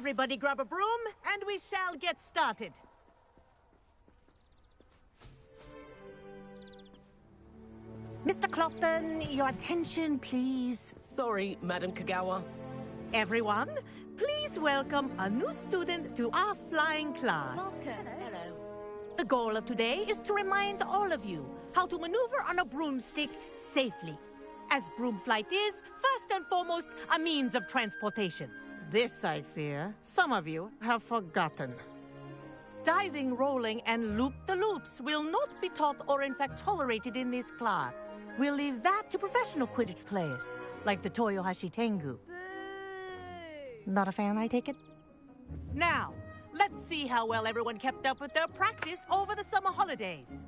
Everybody grab a broom, and we shall get started. Mr. Clopton, your attention, please. Sorry, Madam Kagawa. Everyone, please welcome a new student to our flying class. Hello. The goal of today is to remind all of you how to maneuver on a broomstick safely, as broom flight is, first and foremost, a means of transportation. This, I fear, some of you have forgotten. Diving, rolling, and loop-the-loops will not be taught or in fact tolerated in this class. We'll leave that to professional Quidditch players, like the Toyohashi Tengu. Not a fan, I take it? Now, let's see how well everyone kept up with their practice over the summer holidays.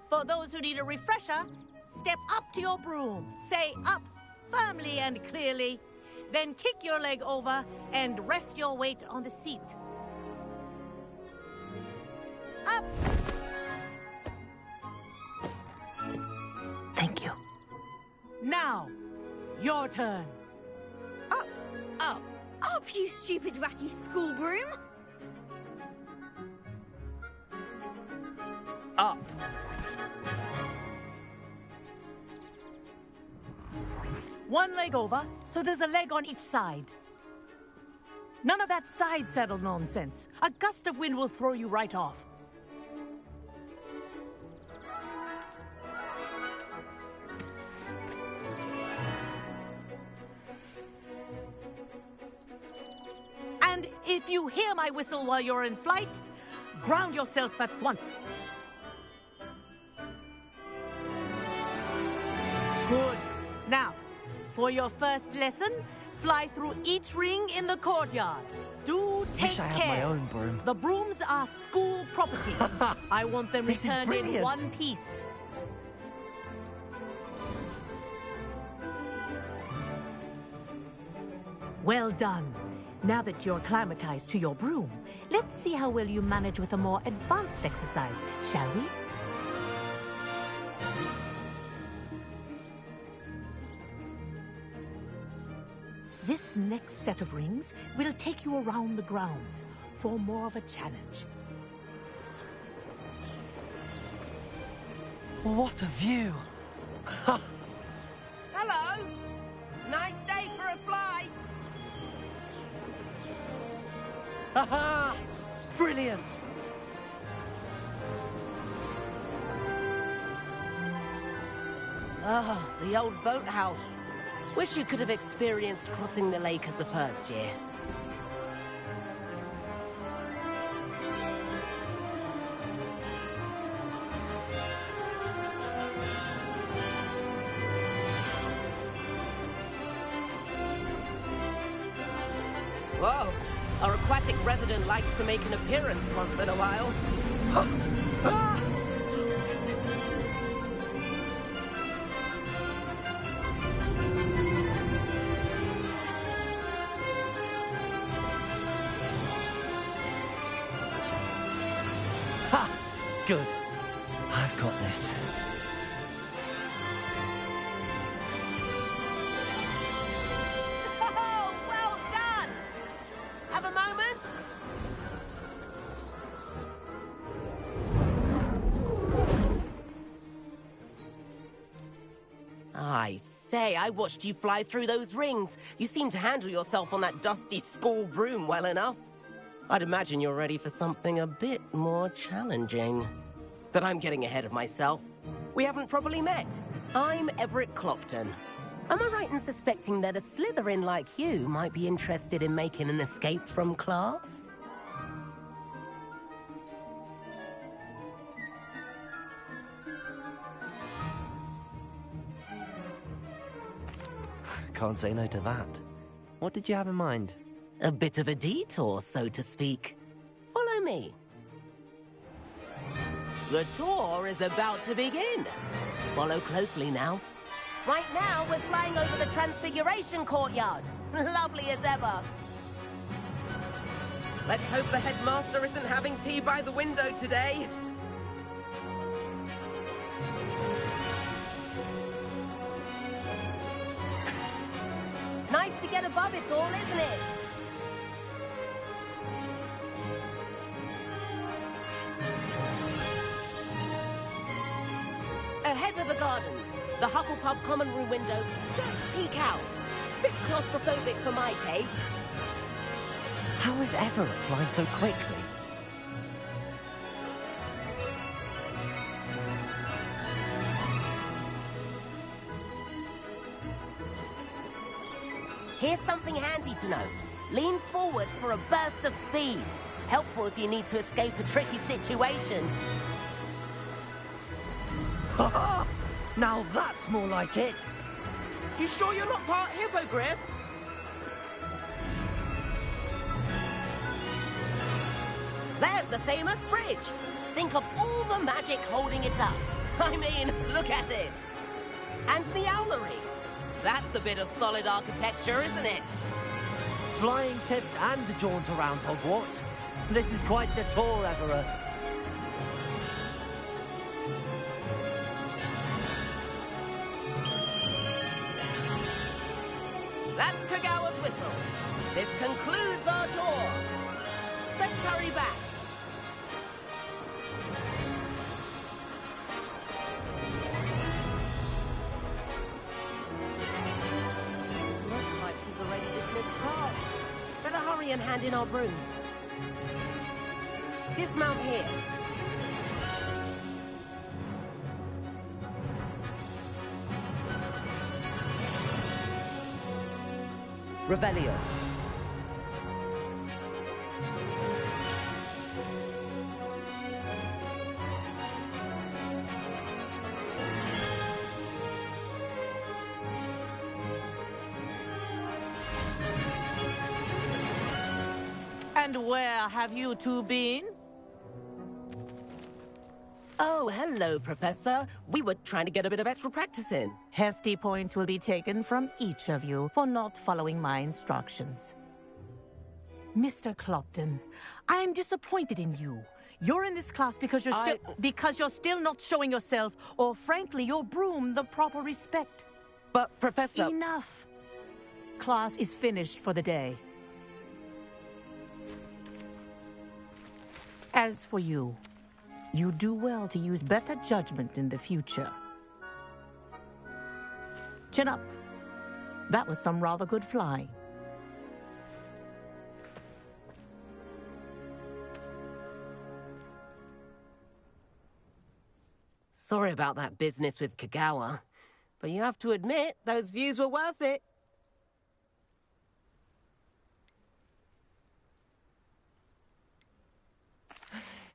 For those who need a refresher, step up to your broom, say up firmly and clearly, then kick your leg over and rest your weight on the seat. Up! Thank you. Now, your turn. Up! Up! Up, you stupid ratty school broom! Up. One leg over, so there's a leg on each side. None of that side saddle nonsense. A gust of wind will throw you right off. And if you hear my whistle while you're in flight, ground yourself at once. Good. Now, for your first lesson, fly through each ring in the courtyard. Do take Wish I care. had my own broom. The brooms are school property. I want them This is returned in brilliant. one piece. Well done. Now that you're acclimatized to your broom, let's see how well you manage with a more advanced exercise, shall we? This next set of rings will take you around the grounds for more of a challenge. What a view! Hello! Nice day for a flight! Haha! Brilliant! Oh, the old boathouse. Wish you could have experienced crossing the lake as a first year. Whoa! Our aquatic resident likes to make an appearance once in a while. Ha! Good. I've got this. Oh, well done! Have a moment? I say, I watched you fly through those rings. You seem to handle yourself on that dusty school broom well enough. I'd imagine you're ready for something a bit more challenging. But I'm getting ahead of myself. We haven't properly met. I'm Everett Clopton. Am I right in suspecting that a Slytherin like you might be interested in making an escape from class? Can't say no to that. What did you have in mind? A bit of a detour, so to speak. Follow me. The tour is about to begin. Follow closely now. Right now, we're flying over the Transfiguration Courtyard. Lovely as ever. Let's hope the headmaster isn't having tea by the window today. Nice to get above it all, isn't it? Ahead of the gardens, the Hufflepuff common room windows just peek out. Bit claustrophobic for my taste. How is Everett flying so quickly? Here's something handy to know. Lean forward for a burst of speed. Helpful if you need to escape a tricky situation. Now that's more like it! You sure you're not part hippogriff? There's the famous bridge. Think of all the magic holding it up. I mean, look at it. And Meowlery. That's a bit of solid architecture, isn't it? Flying tips and a jaunt around Hogwarts. This is quite the tour, Everett. That's Kagawa's whistle. This concludes our tour. Let's hurry back. Looks like people are ready to flip cars. Better hurry and hand in our brooms. Dismount here. Revelio. And where have you two been? Oh, hello, Professor. We were trying to get a bit of extra practice in. Hefty points will be taken from each of you for not following my instructions. Mr. Clopton, I am disappointed in you. You're in this class because you're still not showing yourself, or frankly, your broom the proper respect. But, Professor... Enough. Class is finished for the day. As for you, you do well to use better judgment in the future. Chin up. That was some rather good flying. Sorry about that business with Kagawa, but you have to admit, those views were worth it.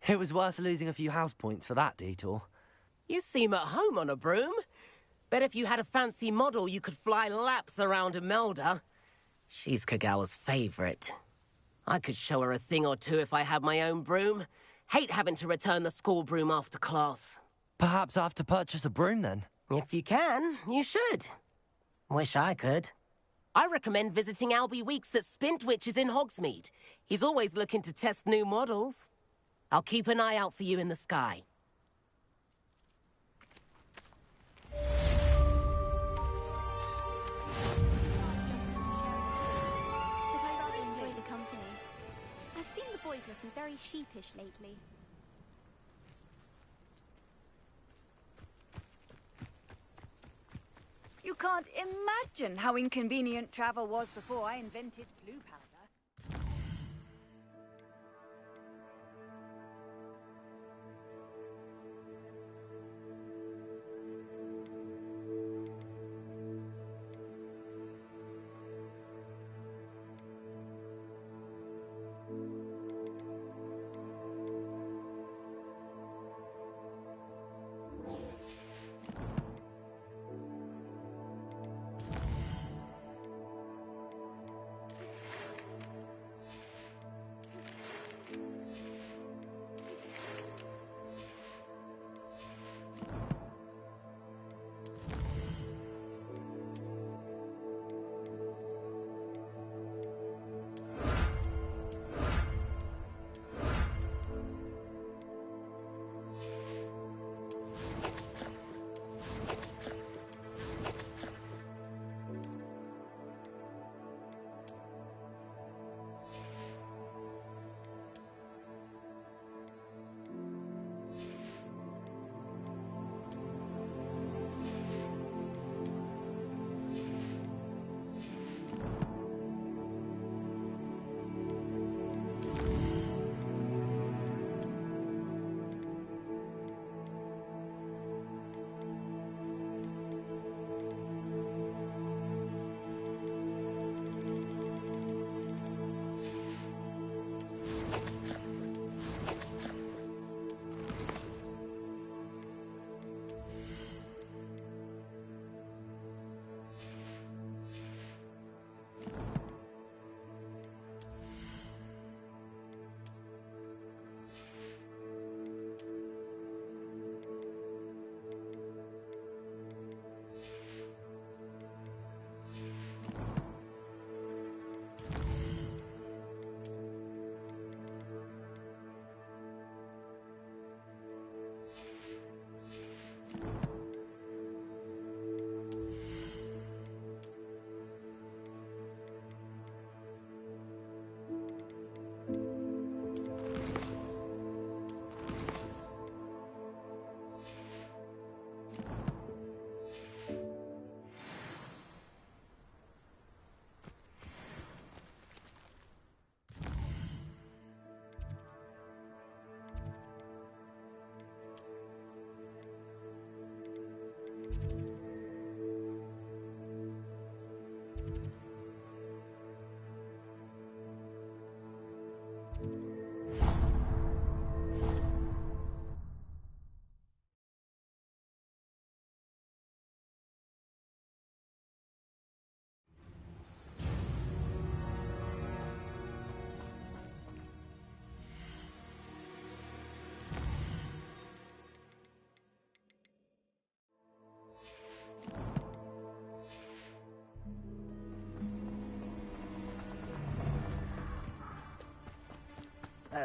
It was worth losing a few house points for that detour. You seem at home on a broom. Bet if you had a fancy model, you could fly laps around Imelda. She's Kagawa's favorite. I could show her a thing or two if I had my own broom. Hate having to return the school broom after class. Perhaps I have to purchase a broom then. If you can, you should. Wish I could. I recommend visiting Albie Weeks at Spintwitches in Hogsmeade. He's always looking to test new models. I'll keep an eye out for you in the sky. But I rather enjoy the company. I've seen the boys looking very sheepish lately. You can't imagine how inconvenient travel was before I invented blue powder.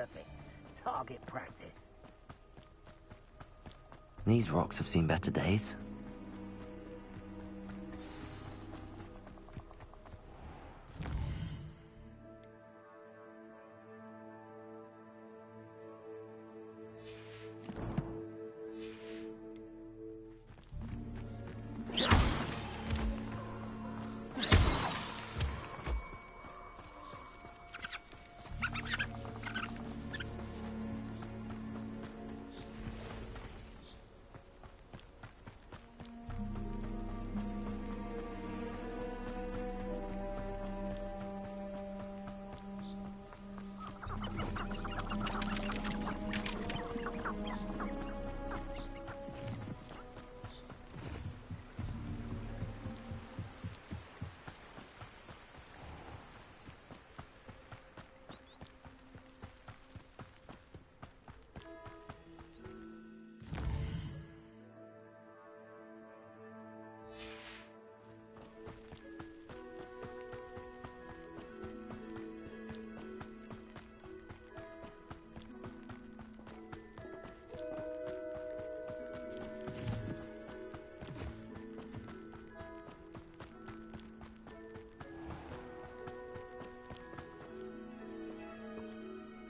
Perfect. Target practice. These rocks have seen better days.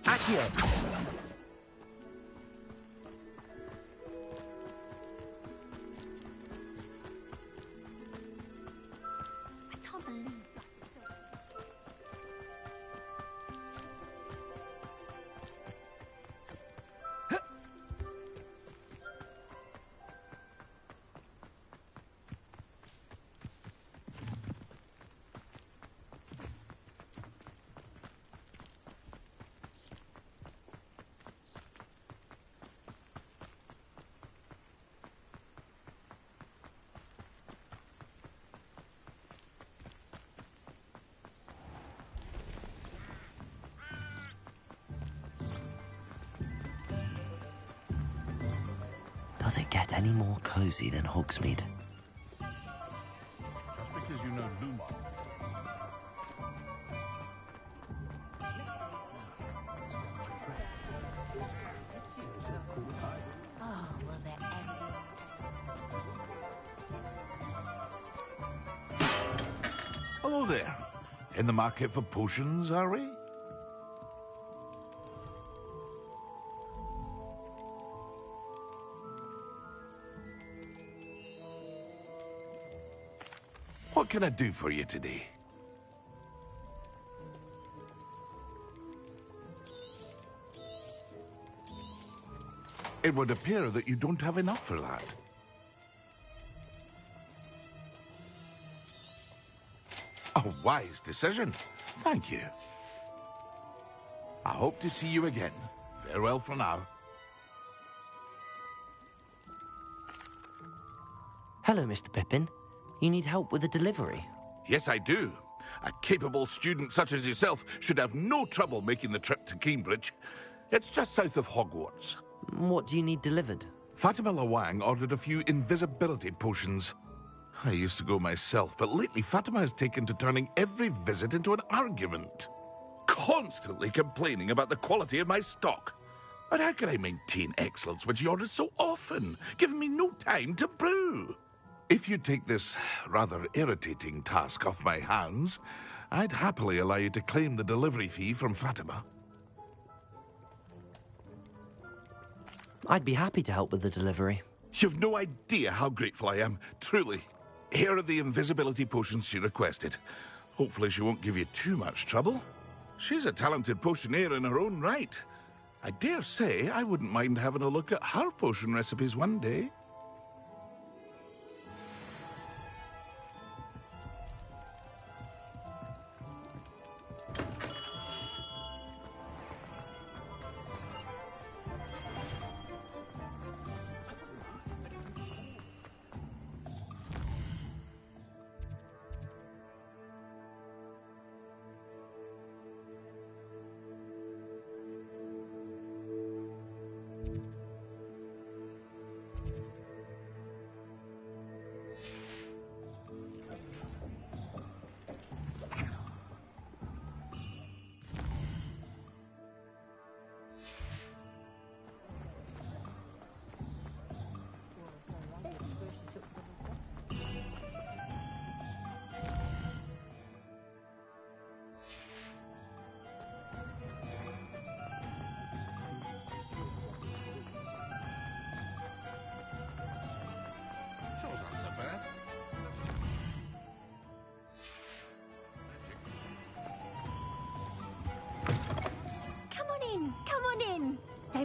Accio! I can't believe that. Does it get any more cozy than Hogsmeade? Just because you know Luma. Oh, well, they're everywhere. Hello there. In the market for potions, are we? What can I do for you today? It would appear that you don't have enough for that. A wise decision. Thank you. I hope to see you again. Farewell for now. Hello, Mr. Pippin. You need help with a delivery? Yes, I do. A capable student such as yourself should have no trouble making the trip to Cambridge. It's just south of Hogwarts. What do you need delivered? Fatima Lawang ordered a few invisibility potions. I used to go myself, but lately Fatima has taken to turning every visit into an argument. Constantly complaining about the quality of my stock. But how can I maintain excellence when she orders so often, giving me no time to brew? If you take this rather irritating task off my hands, I'd happily allow you to claim the delivery fee from Fatima. I'd be happy to help with the delivery. You've no idea how grateful I am, truly. Here are the invisibility potions she requested. Hopefully she won't give you too much trouble. She's a talented potioneer in her own right. I dare say I wouldn't mind having a look at her potion recipes one day.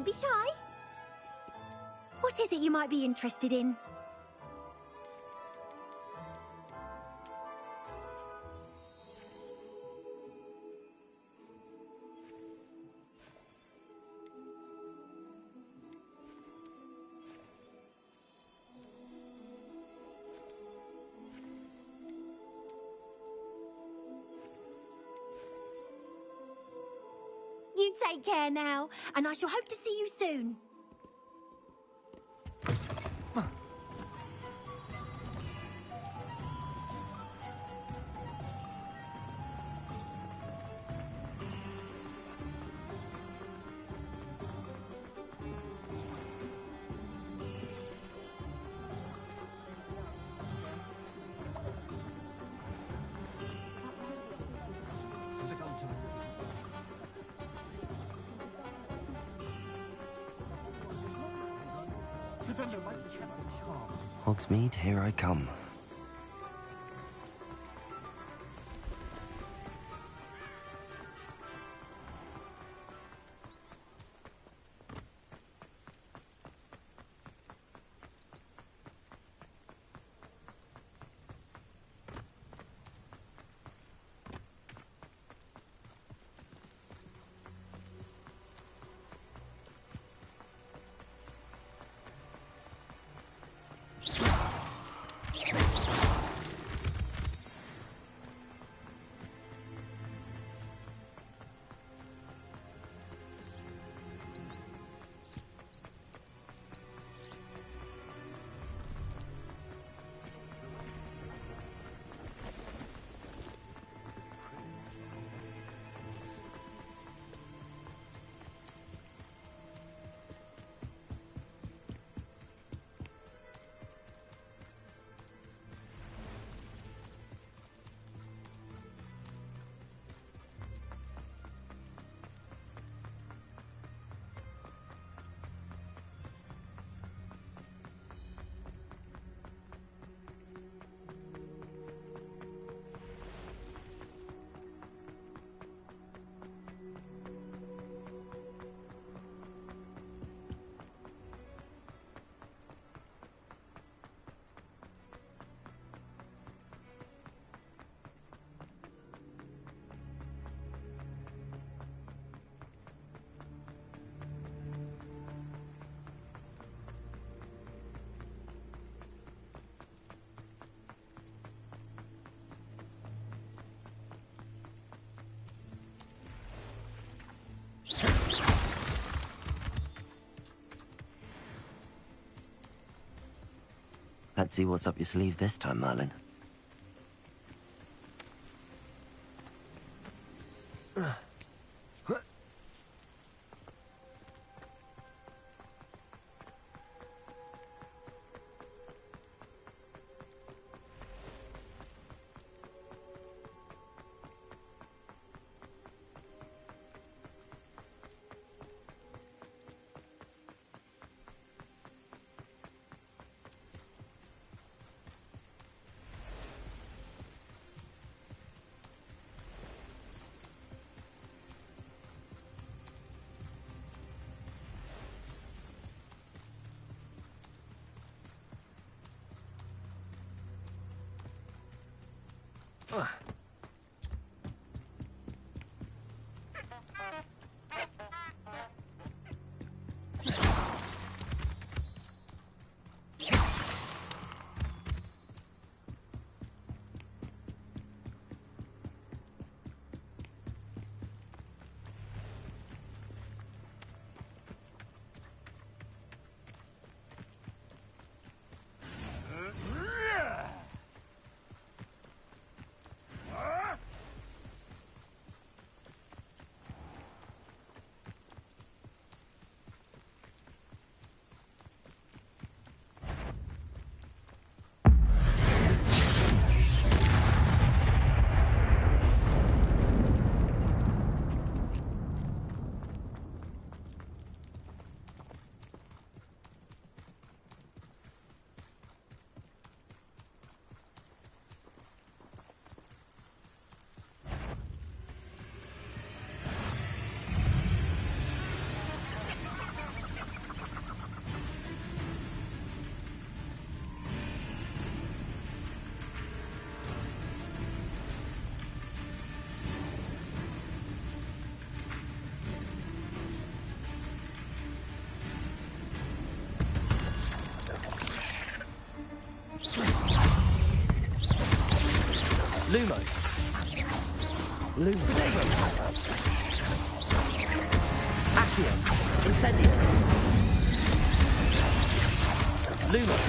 be shy. What is it you might be interested in? You take care now, and I shall hope to see you soon. Hogsmeade, here I come. Let's see what's up your sleeve this time, Merlin. Lumos. Lumos. Accio. Incendio. Lumos.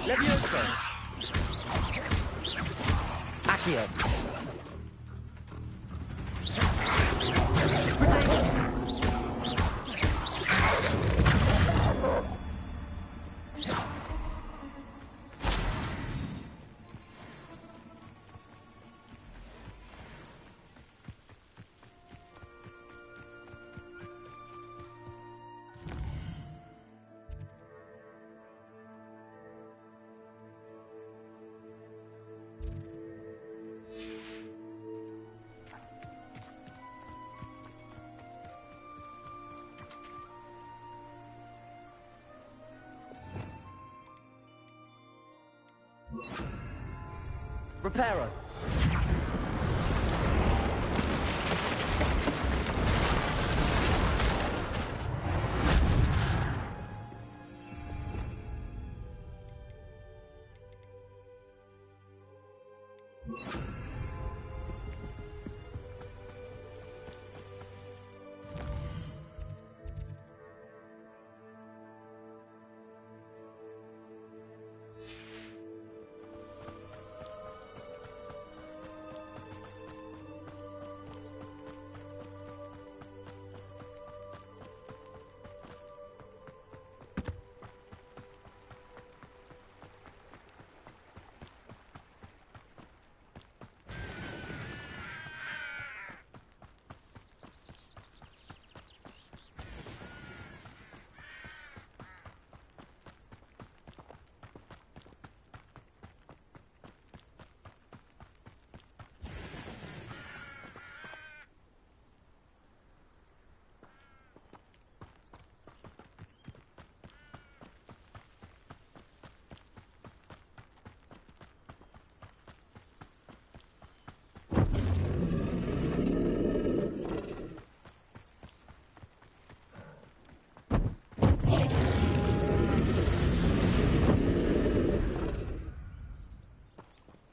Levioso. Accio. Reparo.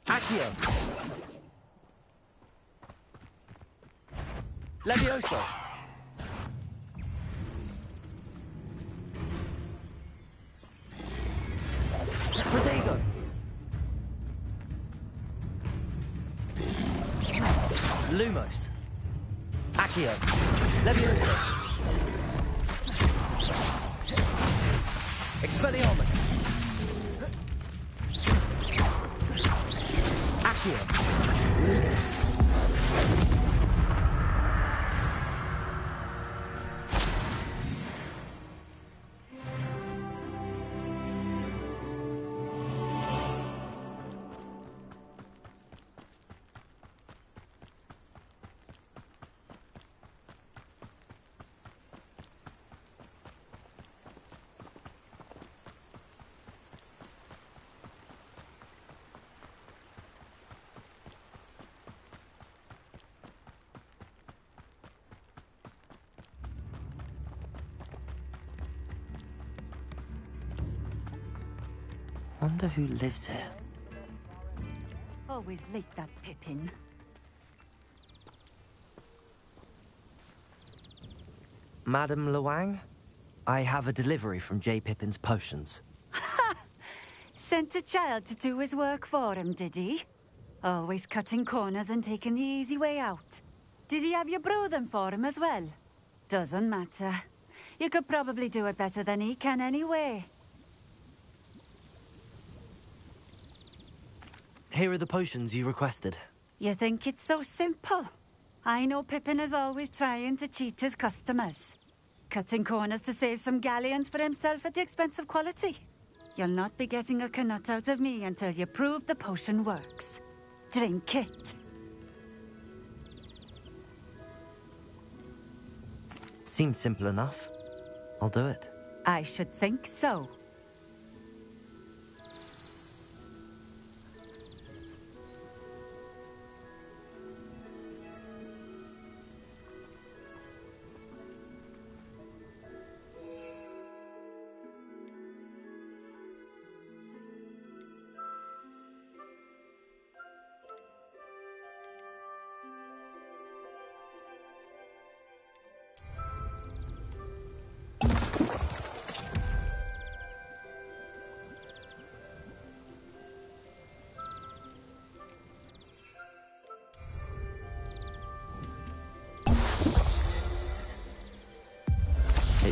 Accio. Levioso. Protego. Lumos. Accio. Levioso. Expelliarmus. Accio. Lumos. Wonder who lives here. Always late, that Pippin. Madam Luang? I have a delivery from J. Pippin's Potions. Sent a child to do his work for him, did he? Always cutting corners and taking the easy way out. Did he have you brew them for him as well? Doesn't matter. You could probably do it better than he can anyway. Here are the potions you requested. You think it's so simple? I know Pippin is always trying to cheat his customers. Cutting corners to save some galleons for himself at the expense of quality. You'll not be getting a canut out of me until you prove the potion works. Drink it. Seems simple enough. I'll do it. I should think so.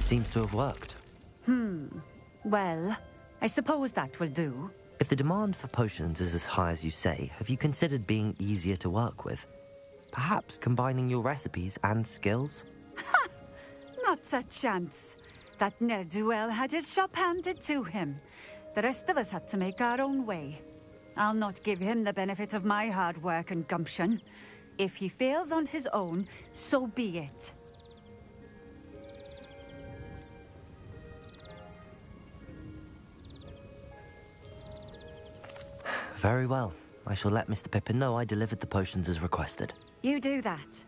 It seems to have worked. Well, I suppose that will do. If the demand for potions is as high as you say, have you considered being easier to work with? Perhaps combining your recipes and skills? Not a chance. That ne'er-do-well had his shop handed to him. The rest of us had to make our own way. I'll not give him the benefit of my hard work and gumption. If he fails on his own, so be it. Very well. I shall let Mr. Pippin know I delivered the potions as requested. You do that.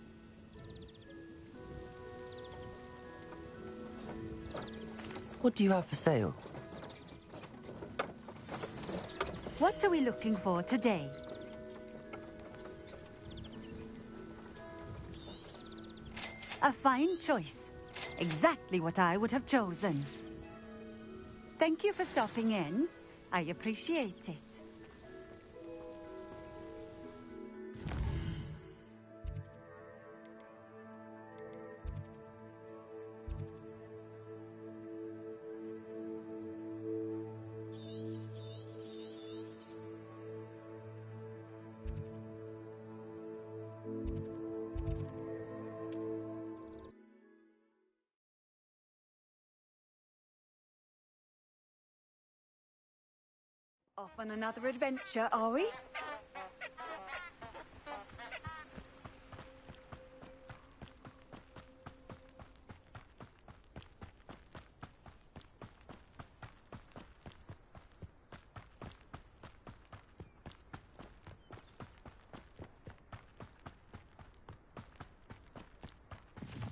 What do you have for sale? What are we looking for today? A fine choice. Exactly what I would have chosen. Thank you for stopping in. I appreciate it. Off on another adventure, are we?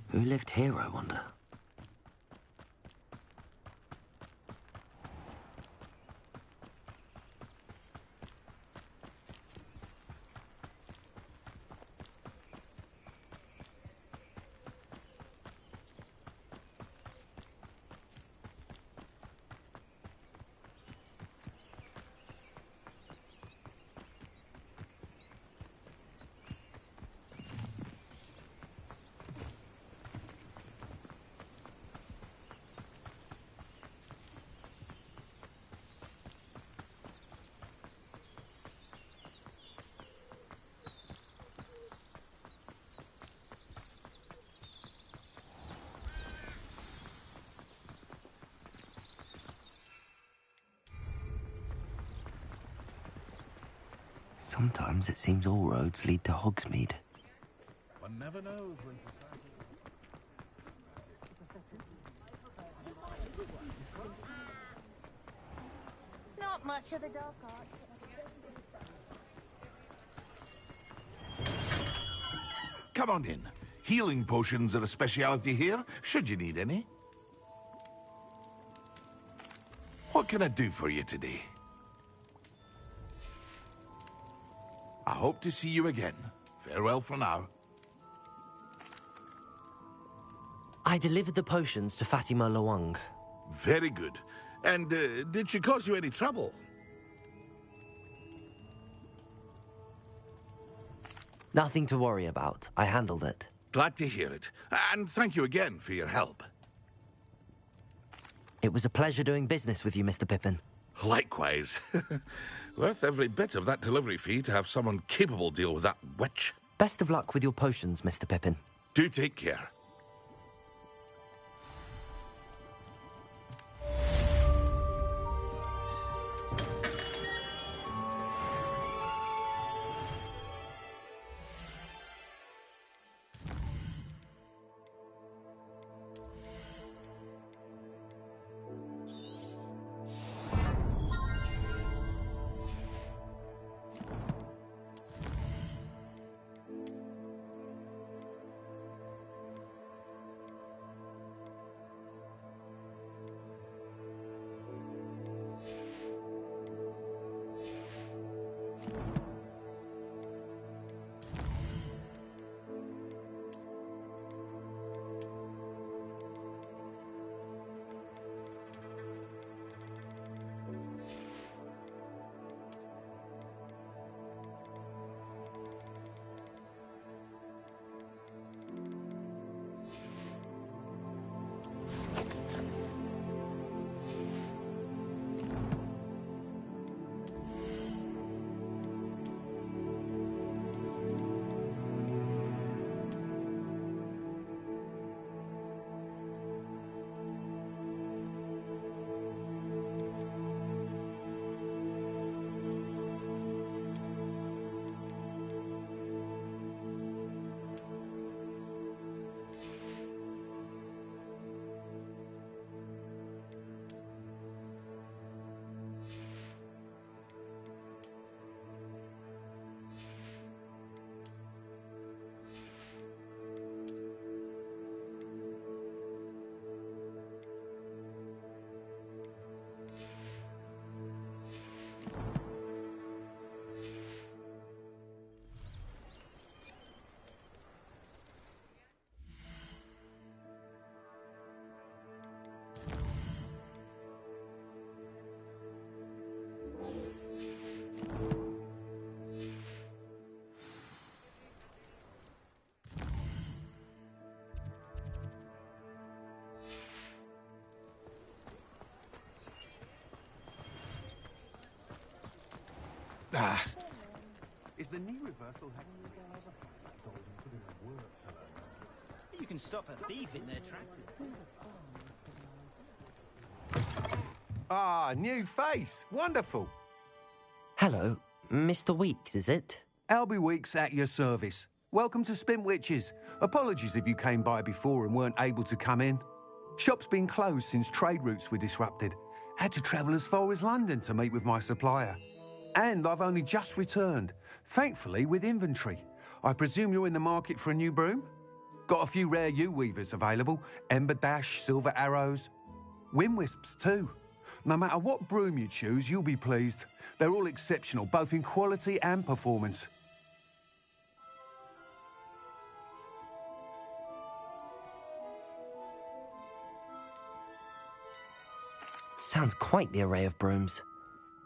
Who lived here, I wonder? Sometimes it seems all roads lead to Hogsmeade. One never knows when Not much of the dark arts. Come on in. Healing potions are a speciality here, should you need any. What can I do for you today? I hope to see you again. Farewell for now. I delivered the potions to Fatima Lawang. Very good. And did she cause you any trouble? Nothing to worry about. I handled it. Glad to hear it. And thank you again for your help. It was a pleasure doing business with you, Mr. Pippin. Likewise. Worth every bit of that delivery fee to have someone capable deal with that witch. Best of luck with your potions, Mr. Pippin. Do take care. Ah. Is the knee reversal happening? You can stop a thief in their tracks. Ah, new face. Wonderful. Hello, Mr. Weeks, is it? Albie Weeks at your service. Welcome to Spintwitches. Apologies if you came by before and weren't able to come in. Shop's been closed since trade routes were disrupted. Had to travel as far as London to meet with my supplier. And I've only just returned, thankfully with inventory. I presume you're in the market for a new broom? Got a few rare U-weavers available. Ember Dash, Silver Arrows. Wind Wisps too. No matter what broom you choose, you'll be pleased. They're all exceptional, both in quality and performance. Sounds quite the array of brooms.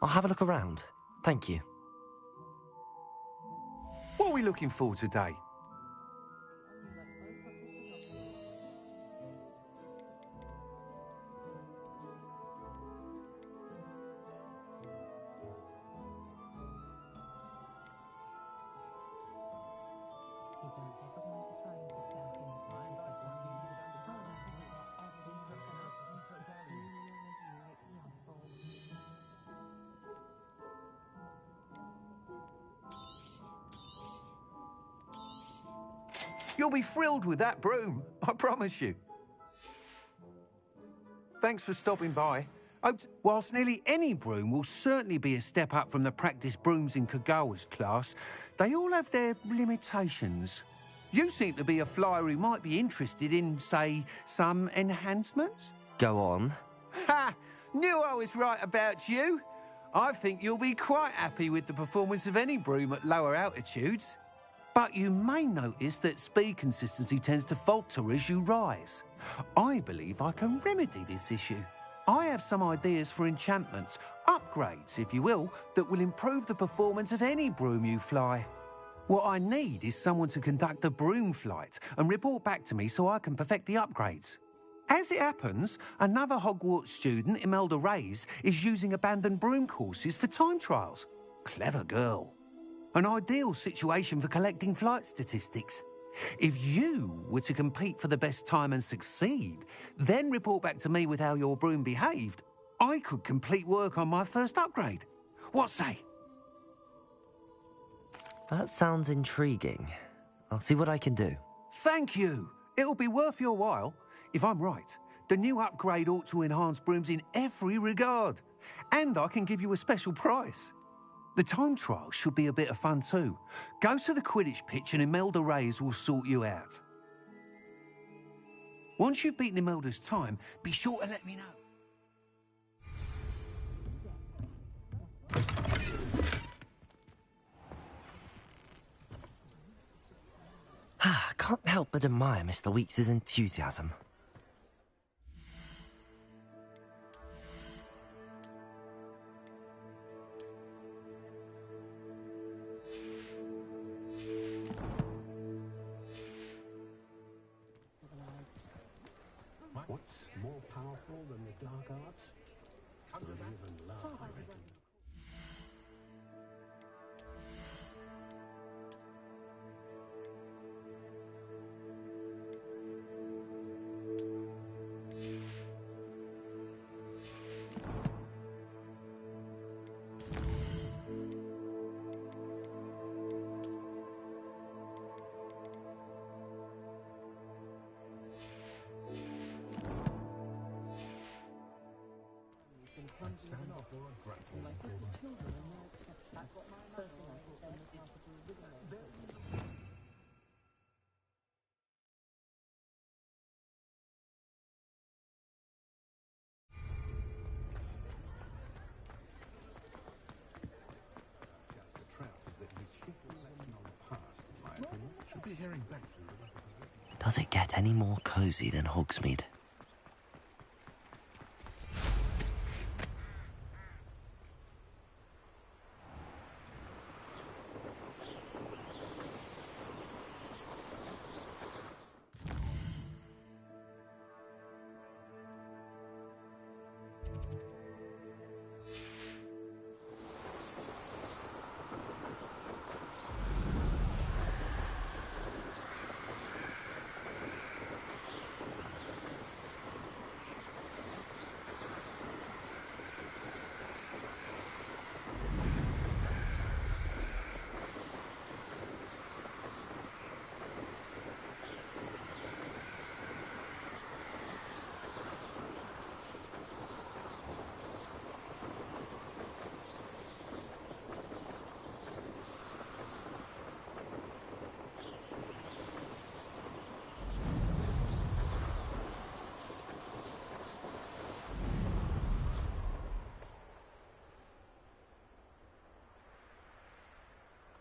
I'll have a look around. Thank you. What are we looking for today? You'll be thrilled with that broom, I promise you. Thanks for stopping by. Whilst nearly any broom will certainly be a step up from the practice brooms in Kagawa's class, they all have their limitations. You seem to be a flyer who might be interested in, say, some enhancements? Go on. Ha! Knew I was right about you. I think you'll be quite happy with the performance of any broom at lower altitudes. But you may notice that speed consistency tends to falter as you rise. I believe I can remedy this issue. I have some ideas for enchantments, upgrades, if you will, that will improve the performance of any broom you fly. What I need is someone to conduct a broom flight and report back to me so I can perfect the upgrades. As it happens, another Hogwarts student, Imelda Reyes, is using abandoned broom courses for time trials. Clever girl. An ideal situation for collecting flight statistics. If you were to compete for the best time and succeed, then report back to me with how your broom behaved, I could complete work on my first upgrade. What say? That sounds intriguing. I'll see what I can do. Thank you. It'll be worth your while. If I'm right, the new upgrade ought to enhance brooms in every regard. And I can give you a special price. The time trial should be a bit of fun too. Go to the Quidditch pitch and Imelda Reyes will sort you out. Once you've beaten Imelda's time, be sure to let me know. Can't help but admire Mr. Weeks' enthusiasm. What's more powerful than the dark arts? To live and love. Does it get any more cozy than Hogsmeade?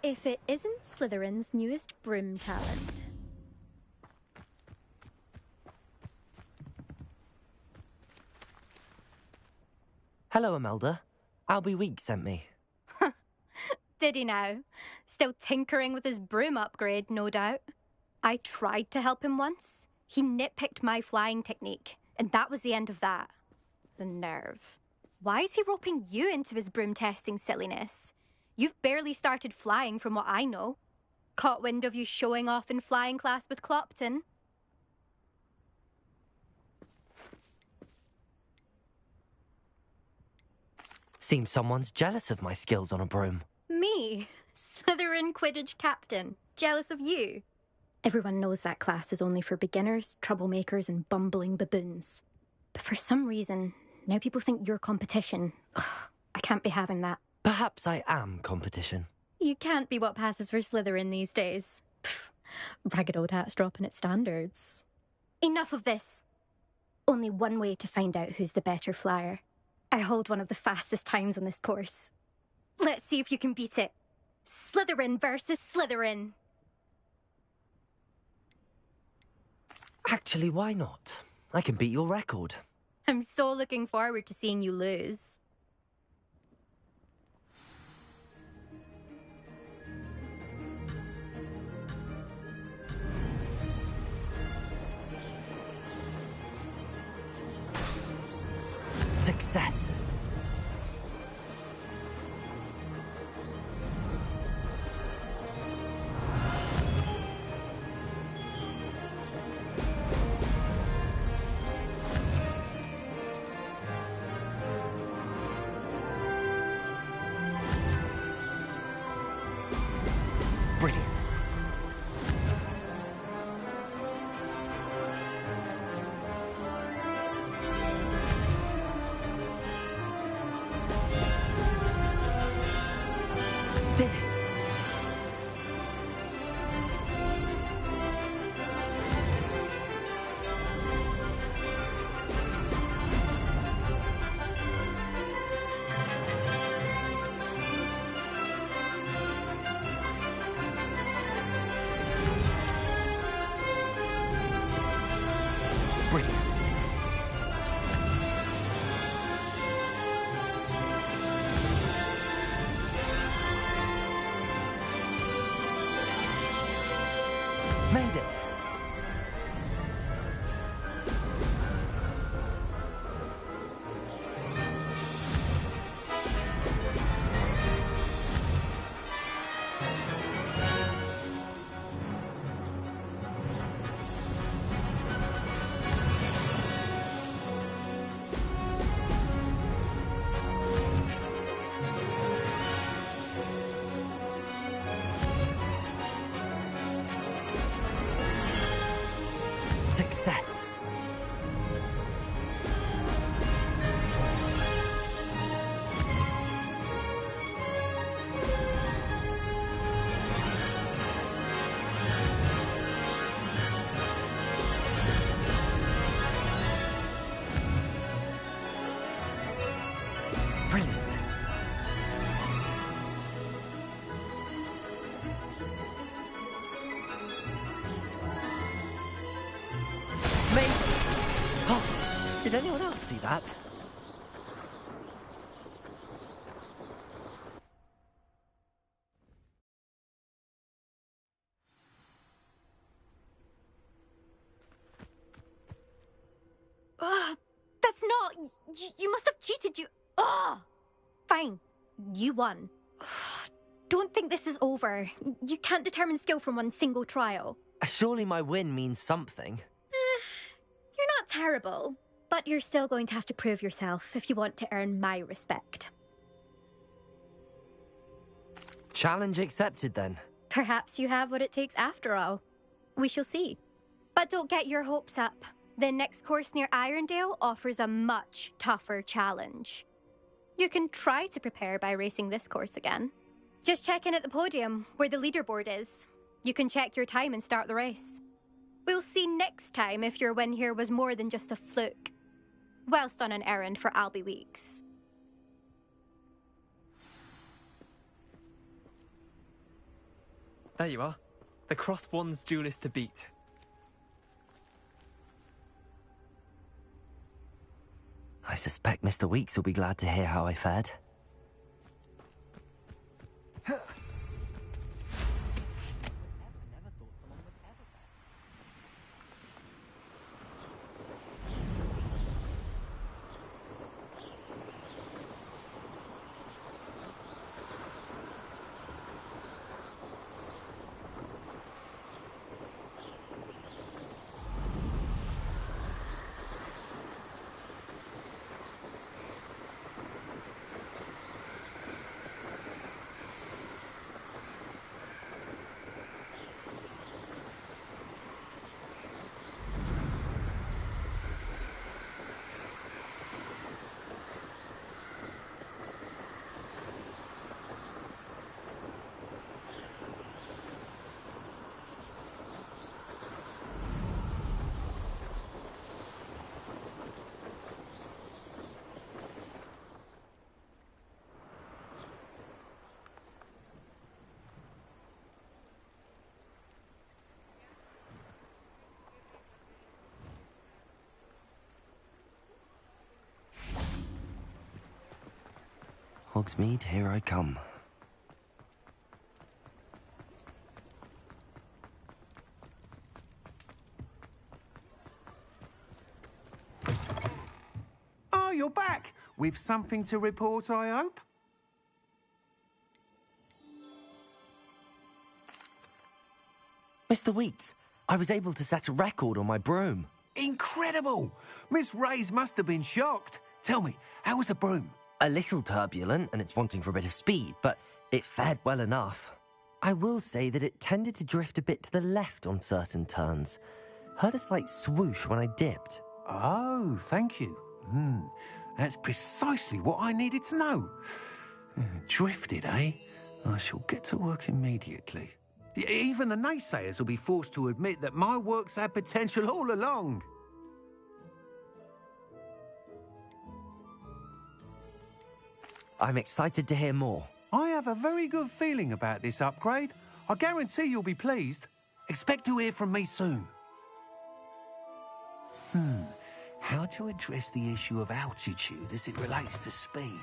if it isn't Slytherin's newest broom talent. Hello, Imelda. Albie Weeks sent me. Did he now? Still tinkering with his broom upgrade, no doubt. I tried to help him once. He nitpicked my flying technique, and that was the end of that. The nerve. Why is he roping you into his broom testing silliness? You've barely started flying from what I know. Caught wind of you showing off in flying class with Clopton. Seems someone's jealous of my skills on a broom. Me? Slytherin Quidditch captain. Jealous of you? Everyone knows that class is only for beginners, troublemakers, and bumbling baboons. But for some reason, now people think you're competition. Ugh, I can't be having that. Perhaps I am competition. You can't be what passes for Slytherin these days. Pfft, ragged old hat's dropping its standards. Enough of this. Only one way to find out who's the better flyer. I hold one of the fastest times on this course. Let's see if you can beat it. Slytherin versus Slytherin. Actually, why not? I can beat your record. I'm so looking forward to seeing you lose. Success. Brilliant. Did it. Brilliant. Made it. Success. Brilliant. Made it. Oh, did anyone else see that? Ugh, that's not... You must have cheated, you... Ugh! Fine. You won. Ugh, don't think this is over. You can't determine skill from one single trial. Surely my win means something. You're not terrible, but you're still going to have to prove yourself if you want to earn my respect. Challenge accepted then. Perhaps you have what it takes after all. We shall see. But don't get your hopes up. The next course near Irondale offers a much tougher challenge. You can try to prepare by racing this course again. Just check in at the podium, where the leaderboard is. You can check your time and start the race. We'll see next time if your win here was more than just a fluke, whilst on an errand for Albie Weeks. There you are. The Crosswands duelist to beat. I suspect Mr. Weeks will be glad to hear how I fared. Hogsmeade, here I come. Oh, you're back! With something to report, I hope? Mr. Weeks, I was able to set a record on my broom. Incredible! Miss Reyes must have been shocked. Tell me, how was the broom? A little turbulent, and it's wanting for a bit of speed, but it fared well enough. I will say that it tended to drift a bit to the left on certain turns. Heard a slight swoosh when I dipped. Oh, thank you. That's precisely what I needed to know. Drifted, eh? I shall get to work immediately. Even the naysayers will be forced to admit that my work's had potential all along. I'm excited to hear more. I have a very good feeling about this upgrade. I guarantee you'll be pleased. Expect to hear from me soon. How to address the issue of altitude as it relates to speed?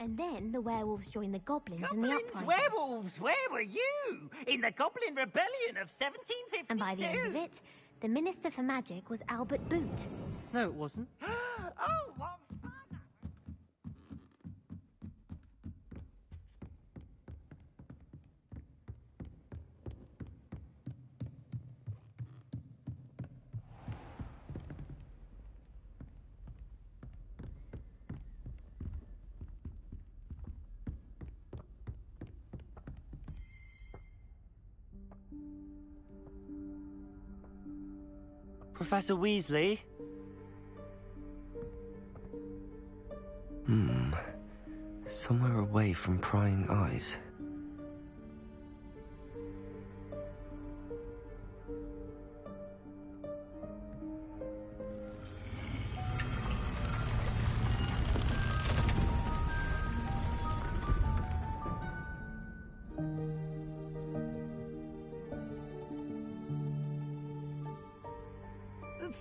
And then the werewolves joined the goblins in the Goblins, uprising. werewolves, where were you? In the Goblin Rebellion of 1752. And by the end of it, the Minister for Magic was Albert Boot. No, it wasn't. Oh, what fun! Professor Weasley? Somewhere away from prying eyes.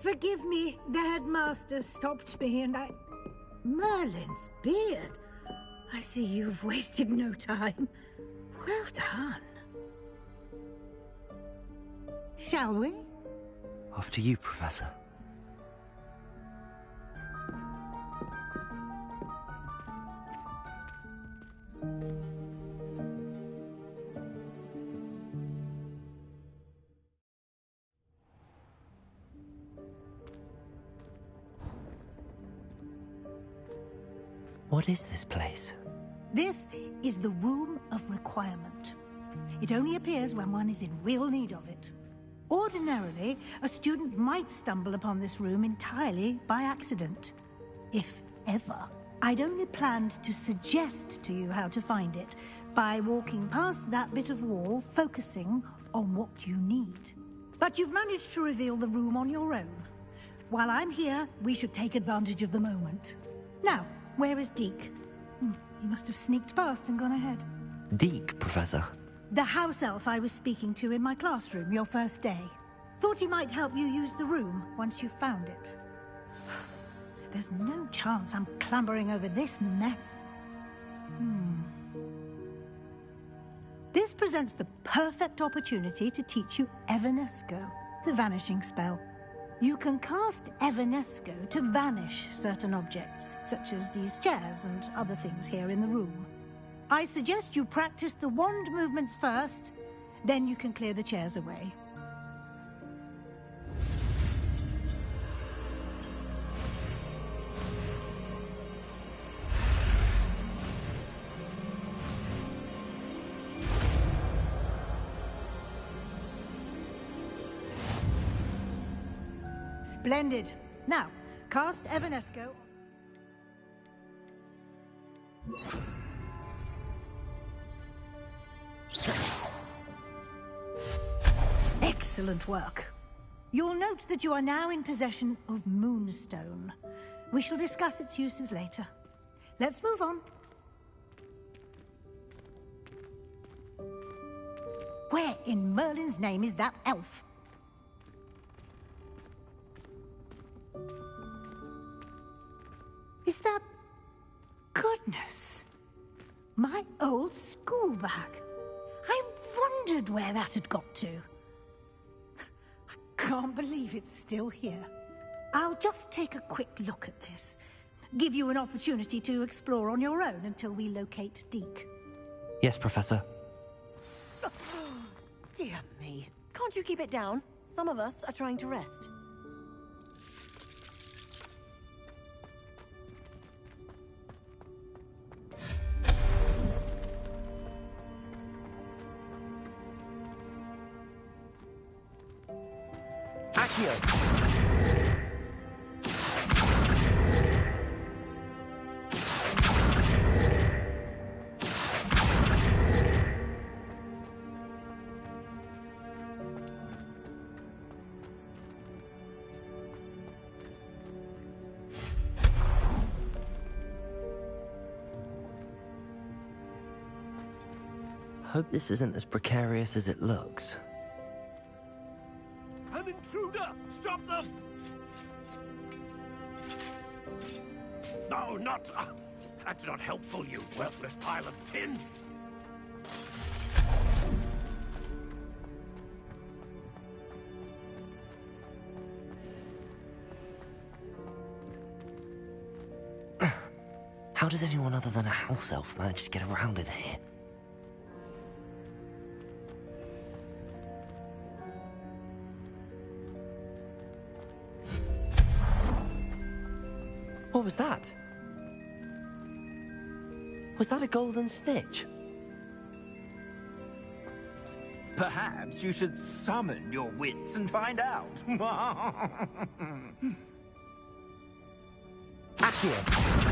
Forgive me, the headmaster stopped me and I... Merlin's beard. I see you've wasted no time. Well done. Shall we? After you, Professor. What is this place? This is the Room of Requirement. It only appears when one is in real need of it. Ordinarily, a student might stumble upon this room entirely by accident. If ever. I'd only planned to suggest to you how to find it by walking past that bit of wall, focusing on what you need. But you've managed to reveal the room on your own. While I'm here, we should take advantage of the moment. Now, where is Deke? He must have sneaked past and gone ahead. Deke, Professor. The house elf I was speaking to in my classroom your first day. Thought he might help you use the room once you've found it. There's no chance I'm clambering over this mess. This presents the perfect opportunity to teach you Evanesco, the vanishing spell. You can cast Evanesco to vanish certain objects, such as these chairs and other things here in the room. I suggest you practice the wand movements first, then you can clear the chairs away. Splendid. Now, cast Evanesco. Excellent work. You'll note that you are now in possession of Moonstone. We shall discuss its uses later. Let's move on. Where in Merlin's name is that elf? Is that... Goodness. My old school bag. I wondered where that had got to. I can't believe it's still here. I'll just take a quick look at this. Give you an opportunity to explore on your own until we locate Deke. Yes, Professor. Dear me. Can't you keep it down? Some of us are trying to rest. Hope this isn't as precarious as it looks. An intruder! Stop them! No, not... That's not helpful, you worthless pile of tin. How does anyone other than a house elf manage to get around in here? What was that? Was that a golden snitch? Perhaps you should summon your wits and find out. Accio!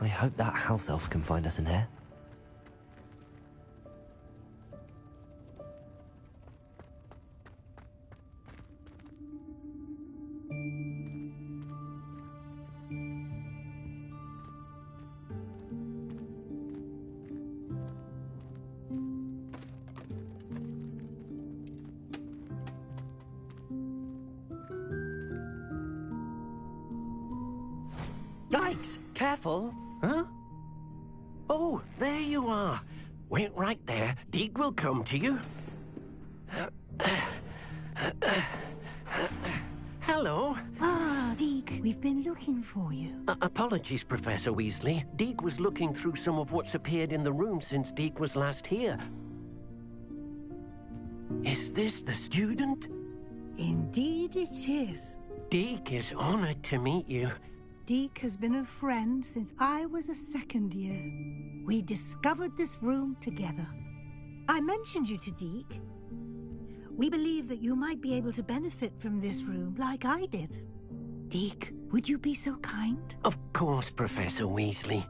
I hope that house elf can find us in here. Yikes! Careful! Huh? Oh, there you are. Wait right there. Deek will come to you. Hello. Ah, Deek, we've been looking for you. Apologies, Professor Weasley. Deek was looking through some of what's appeared in the room since Deek was last here. Is this the student? Indeed it is. Deek is honored to meet you. Deek has been a friend since I was a second year. We discovered this room together. I mentioned you to Deek. We believe that you might be able to benefit from this room like I did. Deek, would you be so kind? Of course, Professor Weasley.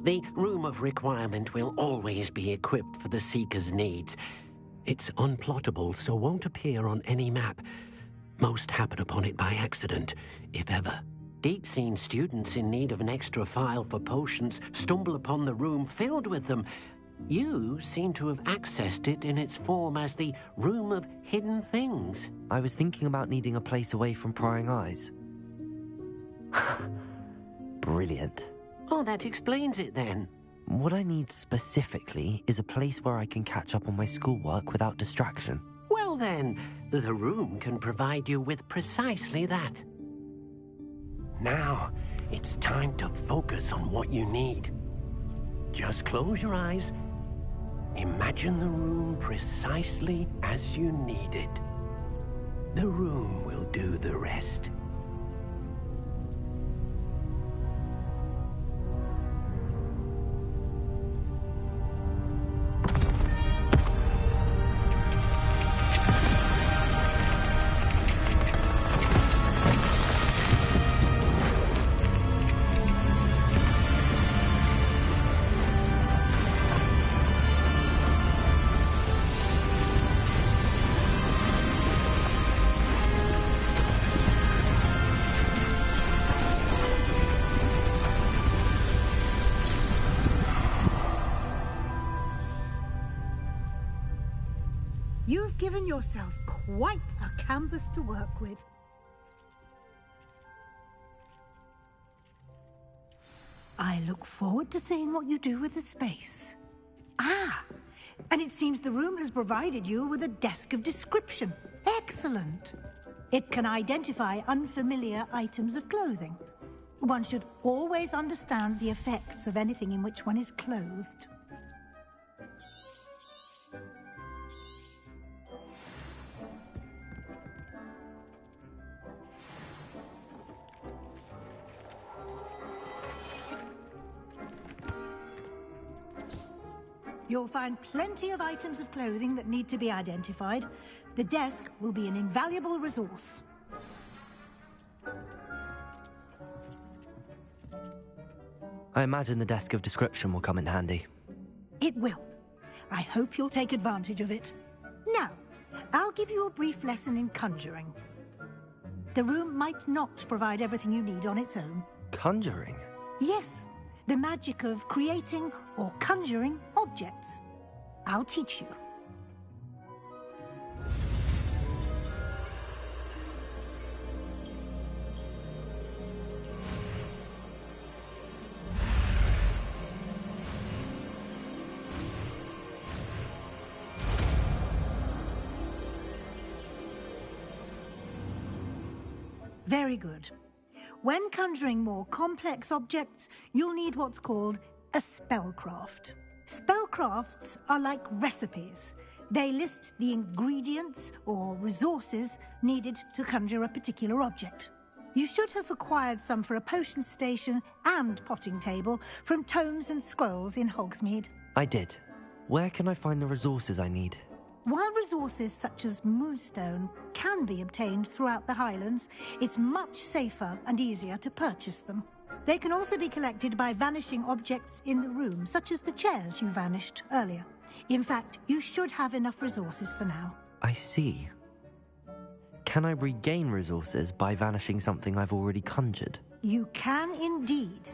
The Room of Requirement will always be equipped for the Seeker's needs. It's unplottable, so won't appear on any map. Most happen upon it by accident, if ever. Deek's seen students in need of an extra file for potions stumble upon the room filled with them. You seem to have accessed it in its form as the Room of Hidden Things. I was thinking about needing a place away from prying eyes. Brilliant. Oh, that explains it then. What I need specifically is a place where I can catch up on my schoolwork without distraction. Well then, the room can provide you with precisely that. Now, it's time to focus on what you need. Just close your eyes. Imagine the room precisely as you need it. The room will do the rest. You've given yourself quite a canvas to work with. I look forward to seeing what you do with the space. Ah, and it seems the room has provided you with a desk of description. Excellent. It can identify unfamiliar items of clothing. One should always understand the effects of anything in which one is clothed. You'll find plenty of items of clothing that need to be identified. The desk will be an invaluable resource. I imagine the desk of description will come in handy. It will. I hope you'll take advantage of it. Now, I'll give you a brief lesson in conjuring. The room might not provide everything you need on its own. Conjuring? Yes, the magic of creating or conjuring objects. I'll teach you. Very good. When conjuring more complex objects, you'll need what's called a spellcraft. Spellcrafts are like recipes. They list the ingredients or resources needed to conjure a particular object. You should have acquired some for a potion station and potting table from tomes and scrolls in Hogsmeade. I did. Where can I find the resources I need? While resources such as moonstone can be obtained throughout the Highlands, it's much safer and easier to purchase them. They can also be collected by vanishing objects in the room, such as the chairs you vanished earlier. In fact, you should have enough resources for now. I see. Can I regain resources by vanishing something I've already conjured? You can indeed.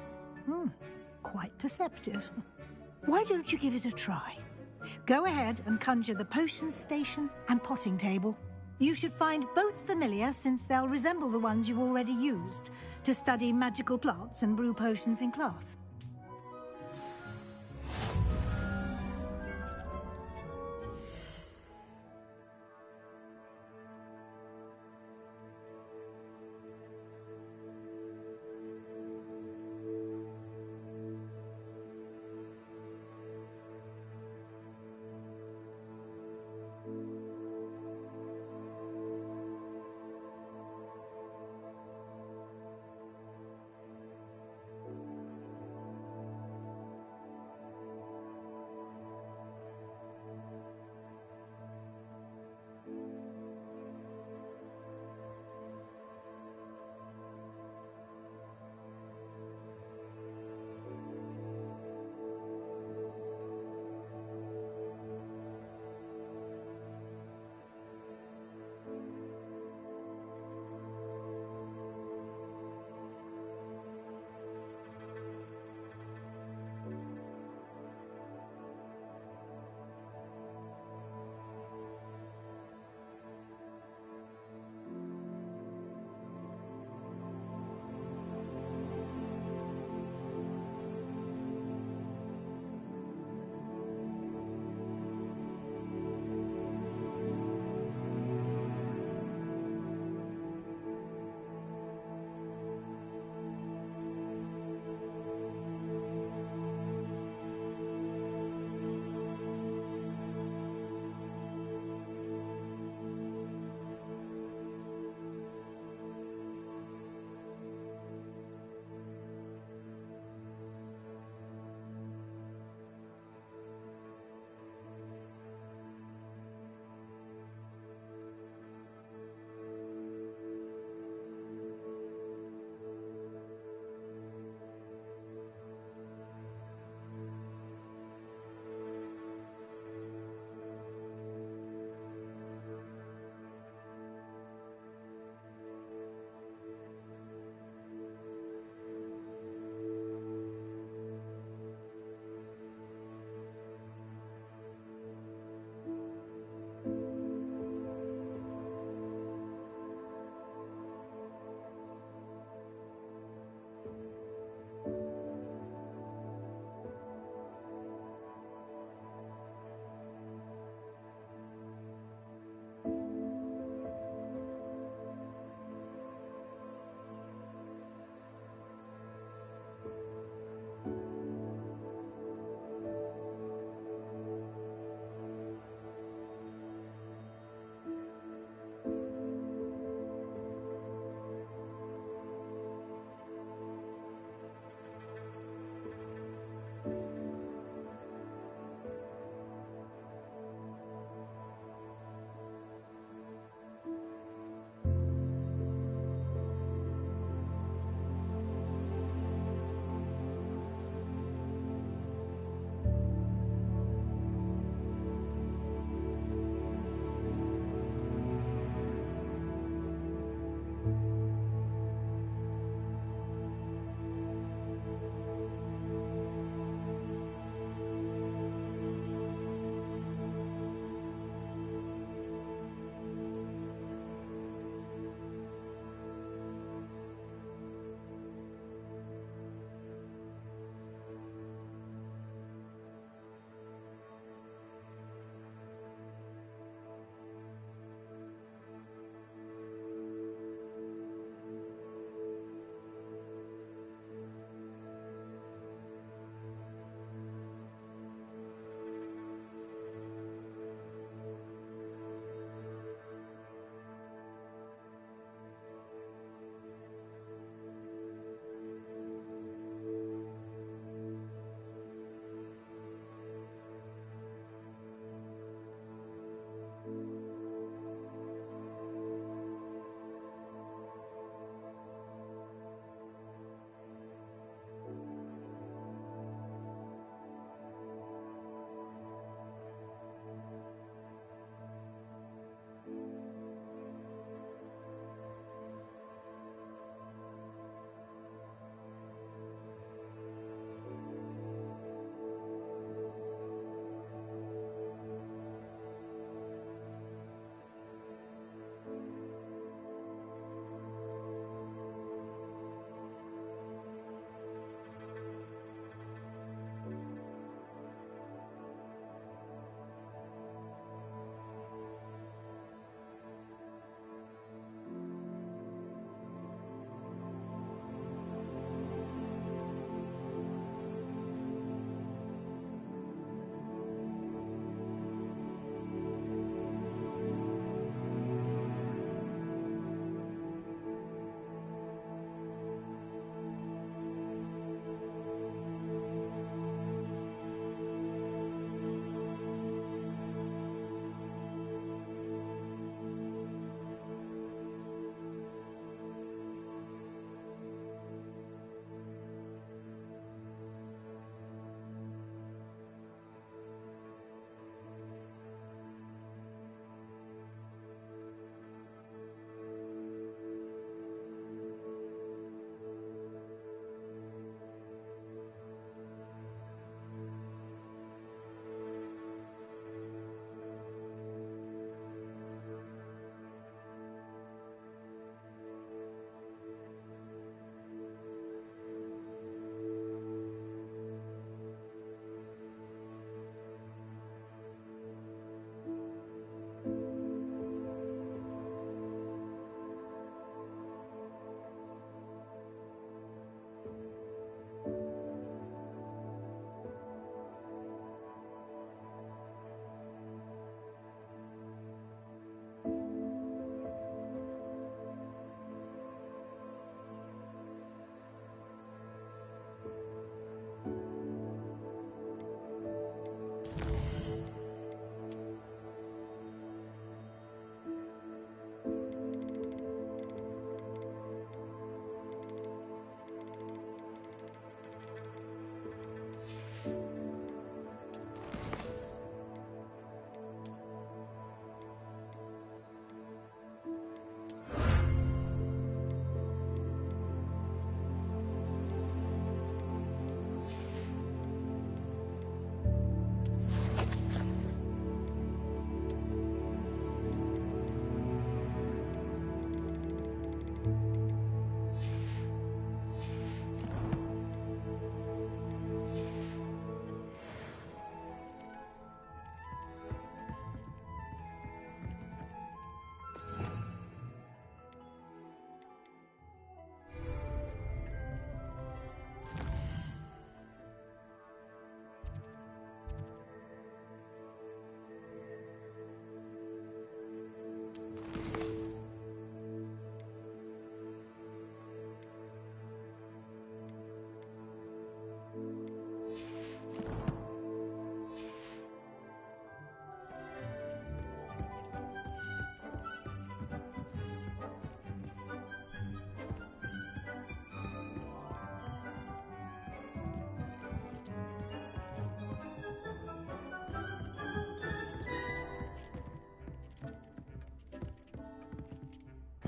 Quite perceptive. Why don't you give it a try? Go ahead and conjure the potion station and potting table. You should find both familiar, since they'll resemble the ones you've already used to study magical plants and brew potions in class.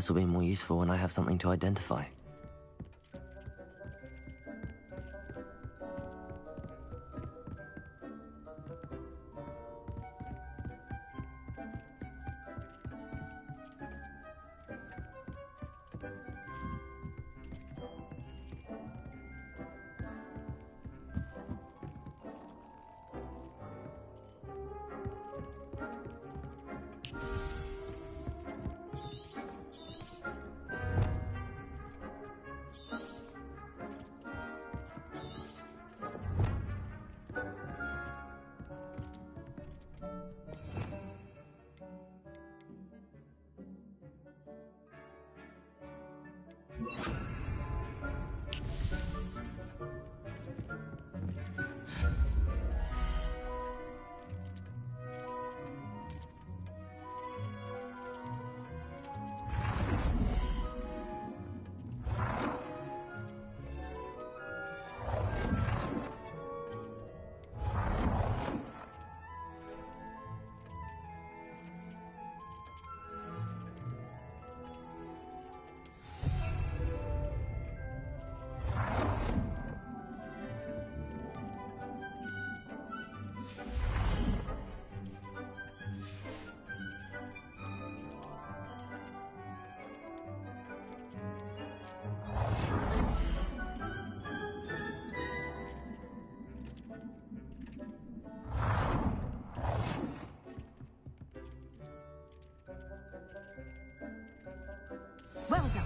This will be more useful when I have something to identify. Well done.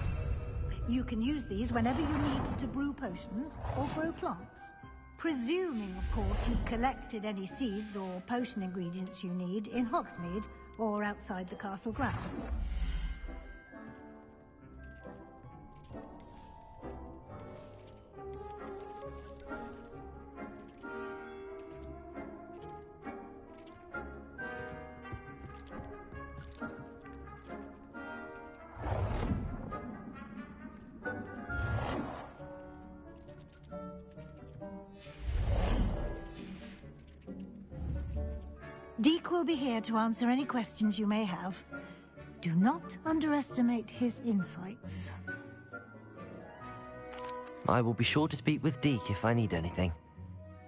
You can use these whenever you need to brew potions or grow plants. Presuming, of course, you've collected any seeds or potion ingredients you need in Hogsmeade or outside the castle grounds. Deke will be here to answer any questions you may have. Do not underestimate his insights. I will be sure to speak with Deke if I need anything.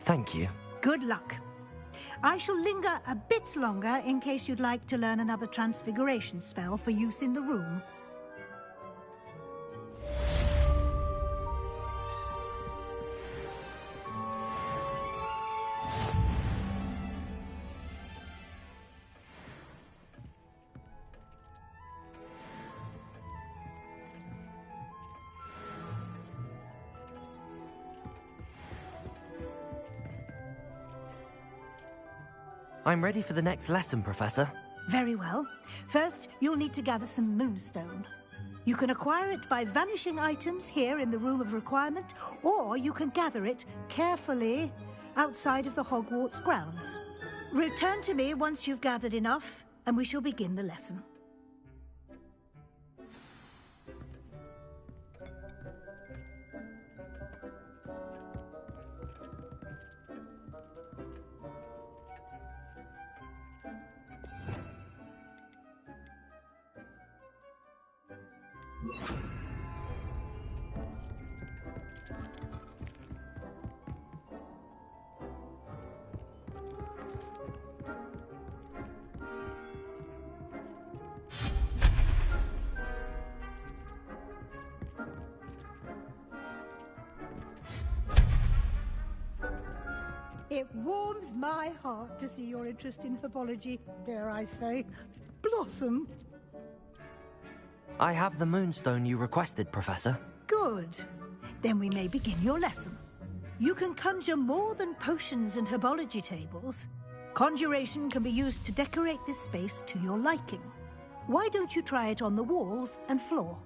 Thank you. Good luck. I shall linger a bit longer in case you'd like to learn another transfiguration spell for use in the room. I'm ready for the next lesson, Professor. Very well. First, you'll need to gather some moonstone. You can acquire it by vanishing items here in the Room of Requirement, or you can gather it carefully outside of the Hogwarts grounds. Return to me once you've gathered enough, and we shall begin the lesson. It warms my heart to see your interest in herbology, dare I say, blossom. I have the moonstone you requested, Professor. Good. Then we may begin your lesson. You can conjure more than potions and herbology tables. Conjuration can be used to decorate this space to your liking. Why don't you try it on the walls and floor?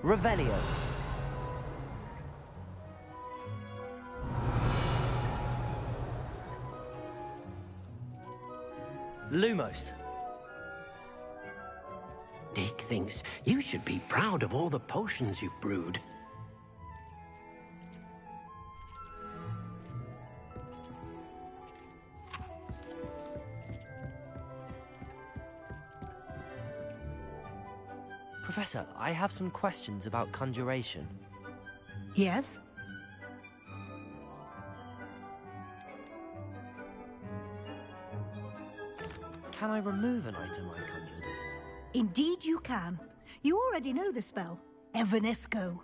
Revelio. Lumos. Dick thinks you should be proud of all the potions you've brewed. Professor, I have some questions about conjuration. Yes? Can I remove an item I've conjured? Indeed you can. You already know the spell, Evanesco.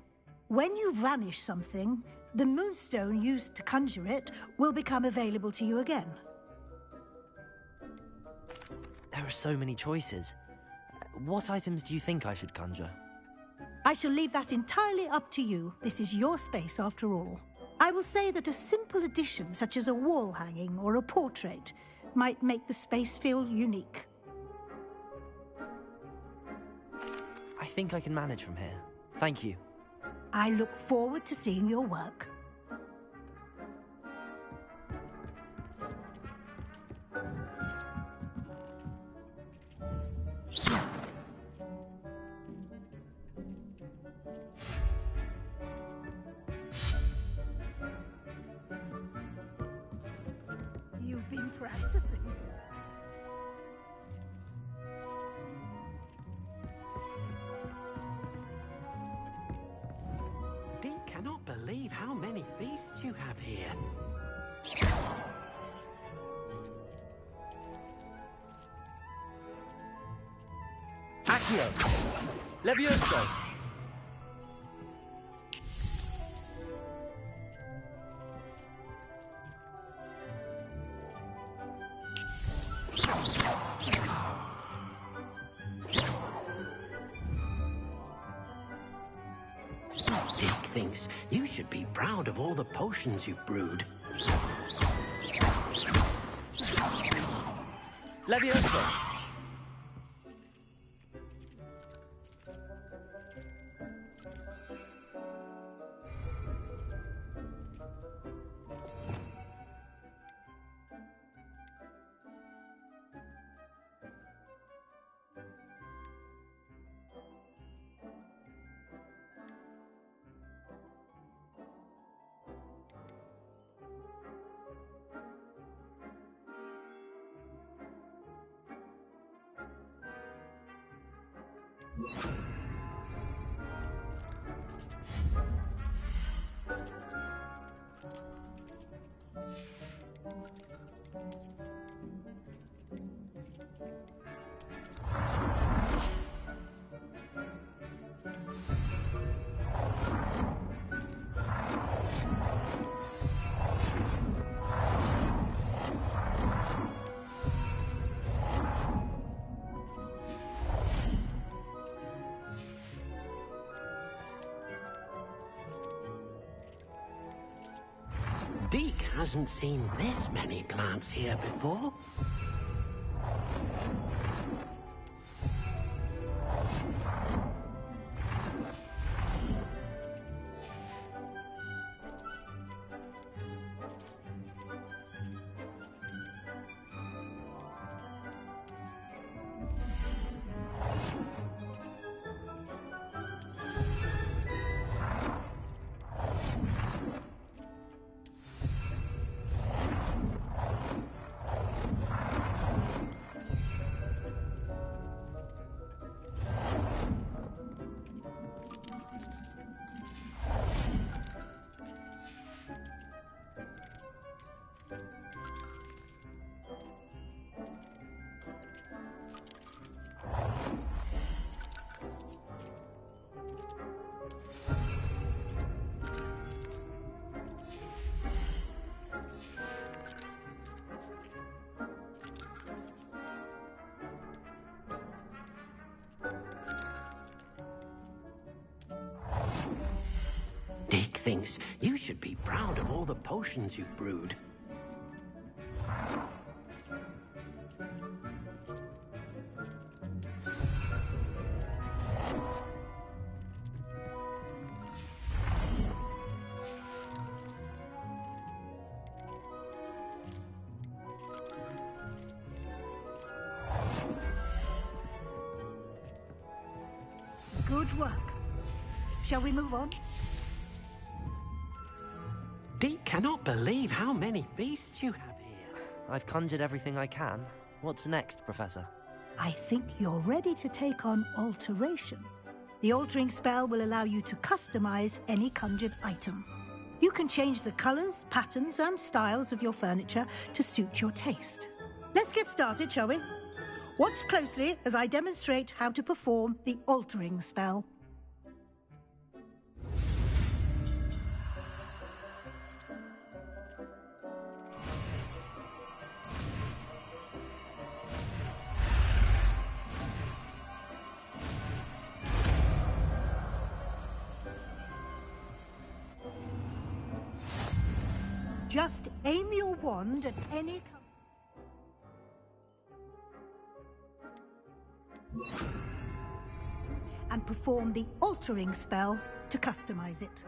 When you vanish something, the moonstone used to conjure it will become available to you again. There are so many choices. What items do you think I should conjure? I shall leave that entirely up to you. This is your space after all. I will say that a simple addition, such as a wall hanging or a portrait, might make the space feel unique. I think I can manage from here. Thank you. I look forward to seeing your work. You've been practicing. Dee cannot believe how many beasts you have here. Accio. Levioso. Dick thinks you should be proud of all the potions you've brewed. Levioso. Deke hasn't seen this many plants here before. Dick thinks you should be proud of all the potions you've brewed. Good work. Shall we move on? Deke cannot believe how many beasts you have here. I've conjured everything I can. What's next, Professor? I think you're ready to take on alteration. The altering spell will allow you to customize any conjured item. You can change the colors, patterns, and styles of your furniture to suit your taste. Let's get started, shall we? Watch closely as I demonstrate how to perform the altering spell. Just aim your wand at any and perform the altering spell to customize it.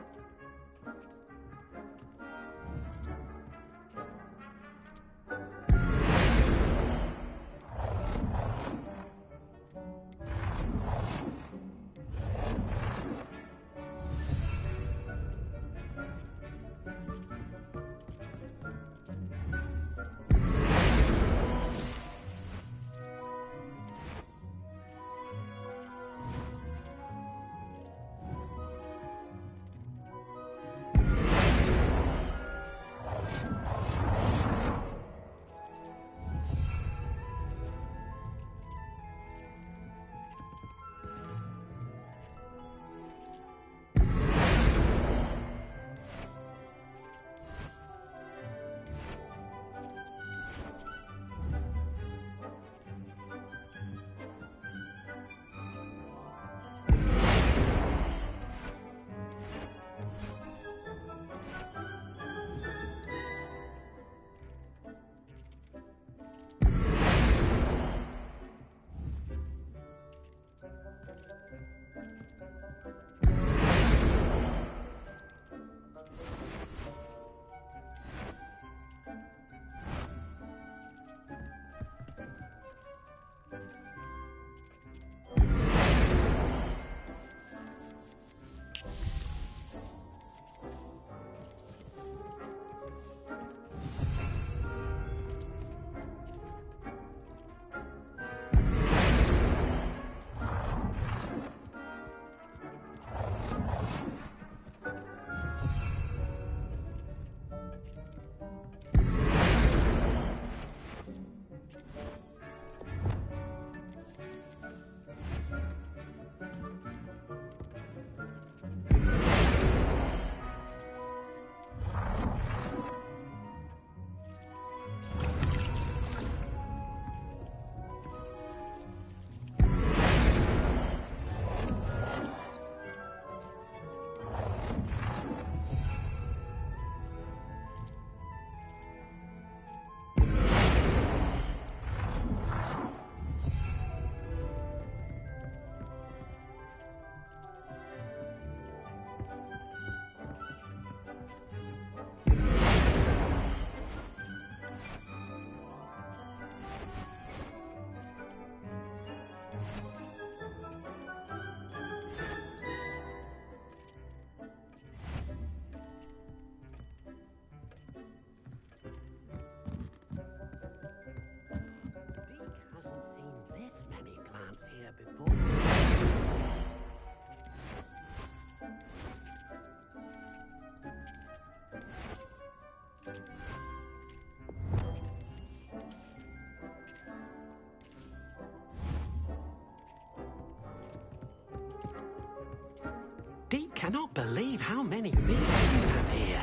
Deke cannot believe how many beasts you have here.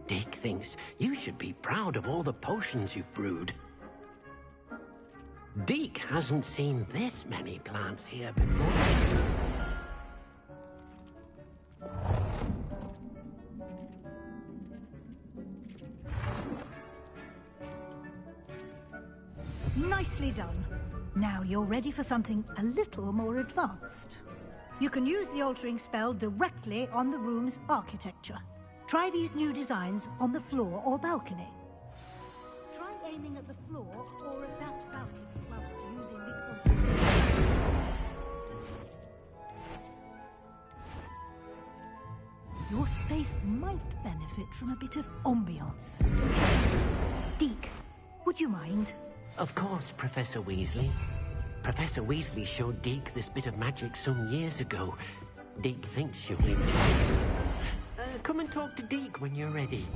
Dick thinks you should be proud of all the potions you've brewed. Deke hasn't seen this many plants here before. Nicely done. Now you're ready for something a little more advanced. You can use the altering spell directly on the room's architecture. Try these new designs on the floor or balcony. Try aiming at the floor or at that balcony while using the altering spell. Your space might benefit from a bit of ambiance. Deke, would you mind? Of course, Professor Weasley. Professor Weasley showed Deke this bit of magic some years ago. Deke thinks you'll enjoy it. Come and talk to Deke when you're ready.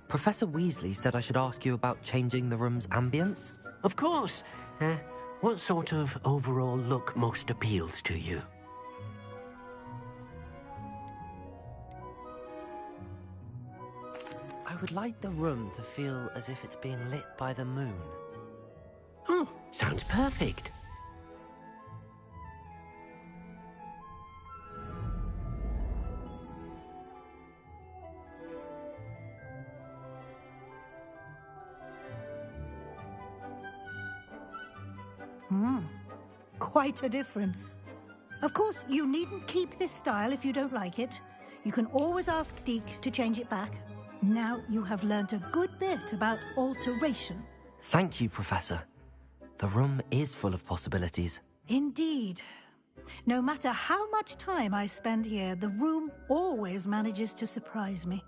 Professor Weasley said I should ask you about changing the room's ambience? Of course. What sort of overall look most appeals to you? I would like the room to feel as if it's being lit by the moon. Oh, sounds perfect. Quite a difference. Of course, you needn't keep this style if you don't like it. You can always ask Deke to change it back. Now you have learnt a good bit about alteration. Thank you, Professor. The room is full of possibilities. Indeed. No matter how much time I spend here, the room always manages to surprise me.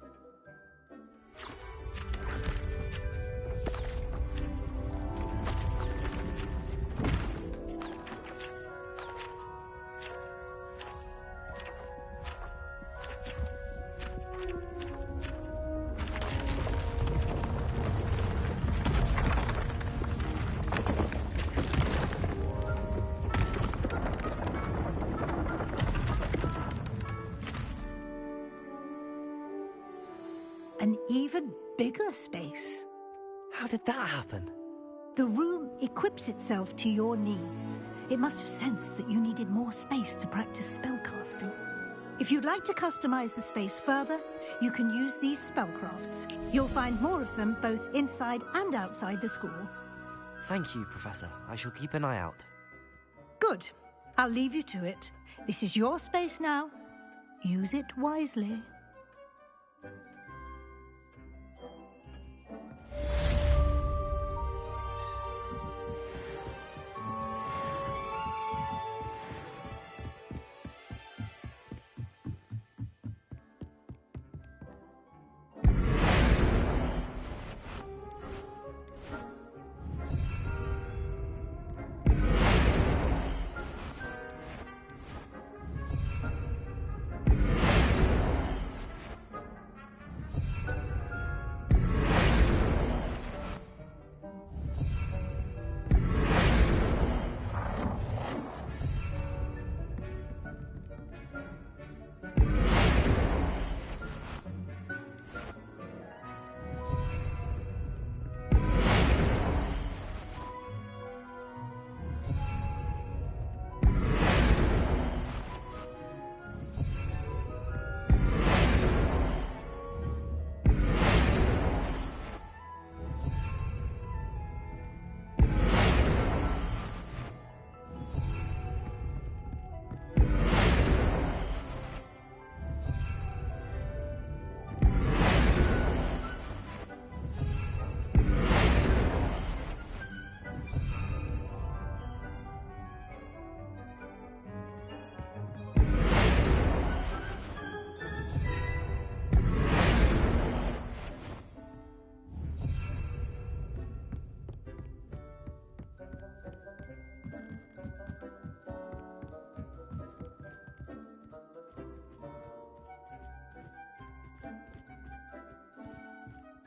An even bigger space. How did that happen? The room equips itself to your needs. It must have sensed that you needed more space to practice spellcasting. If you'd like to customize the space further, you can use these spellcrafts. You'll find more of them both inside and outside the school. Thank you, Professor. I shall keep an eye out. Good. I'll leave you to it. This is your space now. Use it wisely.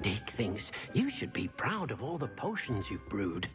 Dick thinks you should be proud of all the potions you've brewed.